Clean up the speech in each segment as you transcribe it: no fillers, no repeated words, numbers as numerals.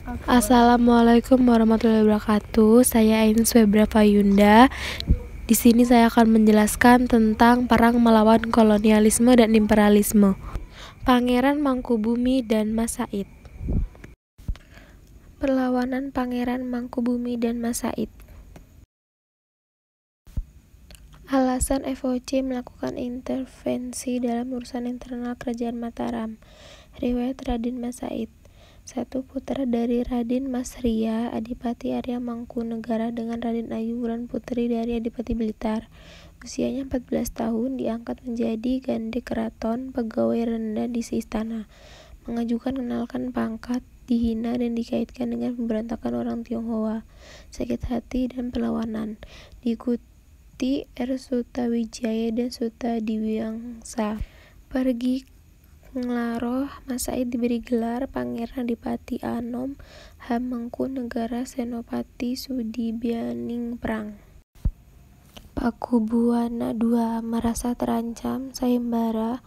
Assalamualaikum warahmatullahi wabarakatuh. Saya Ains Febra Fayunda. Di sini saya akan menjelaskan tentang perang melawan kolonialisme dan imperialisme. Pangeran Mangkubumi dan Mas Said. Perlawanan Pangeran Mangkubumi dan Mas Said. Alasan FOC melakukan intervensi dalam urusan internal Kerajaan Mataram. Riwayat Raden Mas Said. Satu putra dari Raden Mas Ria, Adipati Arya Mangkunegara dengan Raden Ayu Wulan putri dari Adipati Blitar. Usianya 14 tahun, diangkat menjadi gande keraton, pegawai rendah di istana. Mengajukan kenalkan pangkat, dihina dan dikaitkan dengan pemberontakan orang Tionghoa, sakit hati dan perlawanan. Diikuti R. Sutawijaya dan Sutadiwangsa. Pergi Nglaroh, Mas Said diberi gelar Pangeran Adipati Anom Hamengkunegara Senopati Sudibianing Perang. Pakubuwana II merasa terancam sayembara,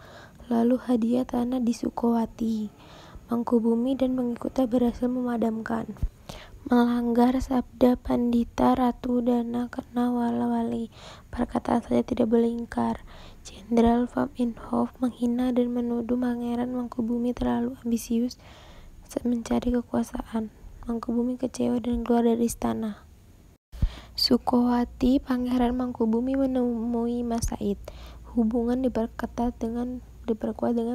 lalu hadiah tanah di Sukowati. Mangkubumi dan pengikutnya berhasil memadamkan. Melanggar sabda Pandita Ratu Dana Karna Wala-wali, perkataan saja tidak boleh ingkar. Jenderal Van Imhoff menghina dan menuduh Pangeran Mangkubumi terlalu ambisius mencari kekuasaan. Mangkubumi kecewa dan keluar dari istana. Sukowati, Pangeran Mangkubumi menemui Mas Said. Hubungan diperkuat dengan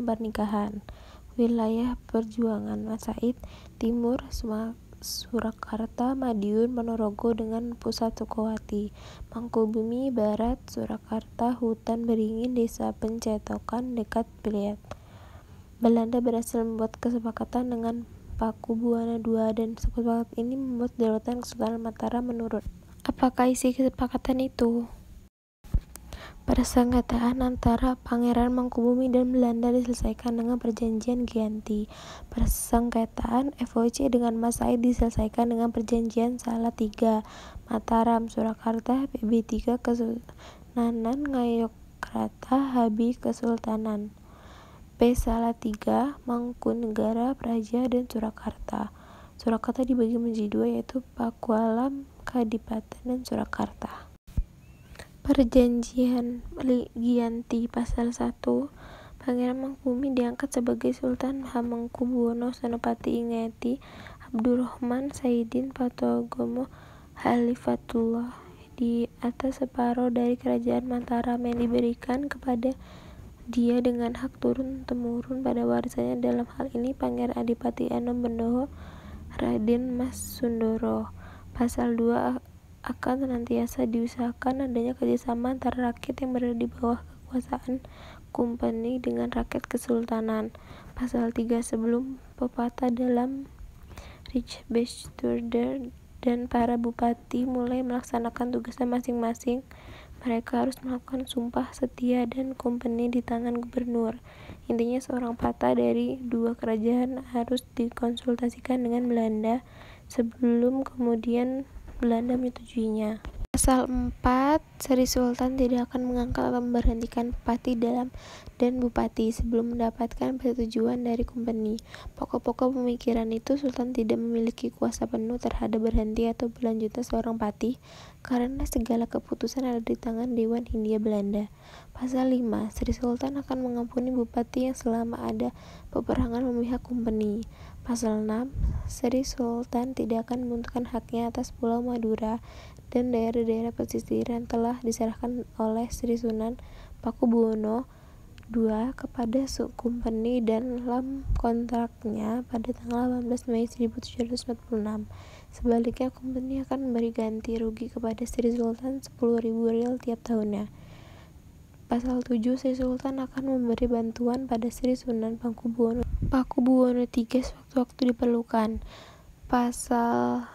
pernikahan. Wilayah perjuangan Mas Said, Timur Surakarta, Madiun, Ponorogo dengan pusat Sukowati. Mangkubumi, Barat Surakarta, hutan beringin, desa Pencetokan dekat Blitar. Belanda berhasil membuat kesepakatan dengan Pakubuwana II dan kesepakatan ini membuat kedaulatan Kesultanan Mataram menurun. Apakah isi kesepakatan itu? Persengketaan antara Pangeran Mangkubumi dan Belanda diselesaikan dengan Perjanjian Giyanti. Persengketaan FOC dengan Mas Said diselesaikan dengan Perjanjian Salatiga. Mataram, Surakarta, PB3 Kesultanan Ngayogyakarta, Habis Kesultanan. P. Salatiga, Mangkunegara, Praja, dan Surakarta. Surakarta dibagi menjadi dua, yaitu Pakualam, Kadipaten, dan Surakarta. Perjanjian Giyanti Pasal 1. Pangeran Mangkubumi diangkat sebagai Sultan Hamengkubuwono Senopati Ingati Abdurrahman Saidin Patogomo Khalifatullah di atas separuh dari kerajaan Mataram yang diberikan kepada dia dengan hak turun-temurun pada warisannya, dalam hal ini Pangeran Adipati Anom Bendoho Raden Mas Sundoro. Pasal 2. Akan senantiasa diusahakan adanya kerjasama antara rakyat yang berada di bawah kekuasaan kompeni dengan rakyat kesultanan. Pasal 3. Sebelum pepatah dalam Rijksbestuurder dan para bupati mulai melaksanakan tugasnya masing-masing, mereka harus melakukan sumpah setia dan kompeni di tangan gubernur. Intinya, seorang patah dari dua kerajaan harus dikonsultasikan dengan Belanda sebelum kemudian Belanda menyetujuinya. Pasal 4. Sri Sultan tidak akan mengangkat atau memberhentikan bupati dan bupati sebelum mendapatkan persetujuan dari kompeni. Pokok-pokok pemikiran itu, Sultan tidak memiliki kuasa penuh terhadap berhenti atau berlanjutnya seorang patih, karena segala keputusan ada di tangan Dewan Hindia Belanda. Pasal 5. Sri Sultan akan mengampuni bupati yang selama ada peperangan memihak kompeni. Pasal 6. Sri Sultan tidak akan menentukan haknya atas Pulau Madura dan daerah-daerah pesisir yang telah diserahkan oleh Sri Sunan Pakubuwono II kepada kompeni dalam kontraknya pada tanggal 18 Mei 1746. Sebaliknya, kompeni akan memberi ganti rugi kepada Sri Sultan 10.000 rial tiap tahunnya. Pasal 7. Sri Sultan akan memberi bantuan pada Sri Sunan Pakubuwono III sewaktu-waktu diperlukan. Pasal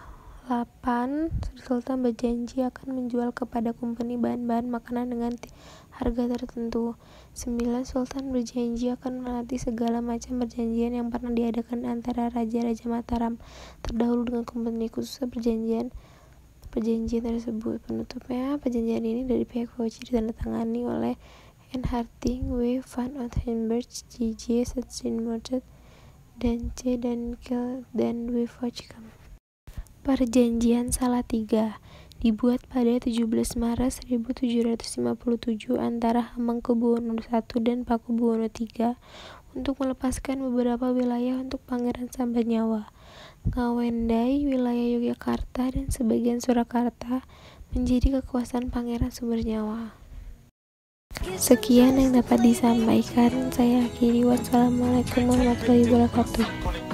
8. Sri Sultan berjanji akan menjual kepada kompeni bahan-bahan makanan dengan harga tertentu. 9. Sultan berjanji akan menaati segala macam perjanjian yang pernah diadakan antara Raja-Raja Mataram terdahulu dengan kompeni, khususnya perjanjian tersebut. Penutupnya, perjanjian ini dari pihak FOC ditandatangani oleh N. Harting, W. van Outhenberg, J.J. Sachsenmoord, dan C. Dankel dan W. Fochcam. Perjanjian Salatiga dibuat pada 17 Maret 1757 antara Hamengkubuwono I dan Pakubuwono III untuk melepaskan beberapa wilayah untuk Pangeran Sambanyala. Ngawendai, wilayah Yogyakarta, dan sebagian Surakarta menjadi kekuasaan Pangeran Sumbernyawa. Sekian yang dapat disampaikan. Saya akhiri. Wassalamualaikum warahmatullahi wabarakatuh.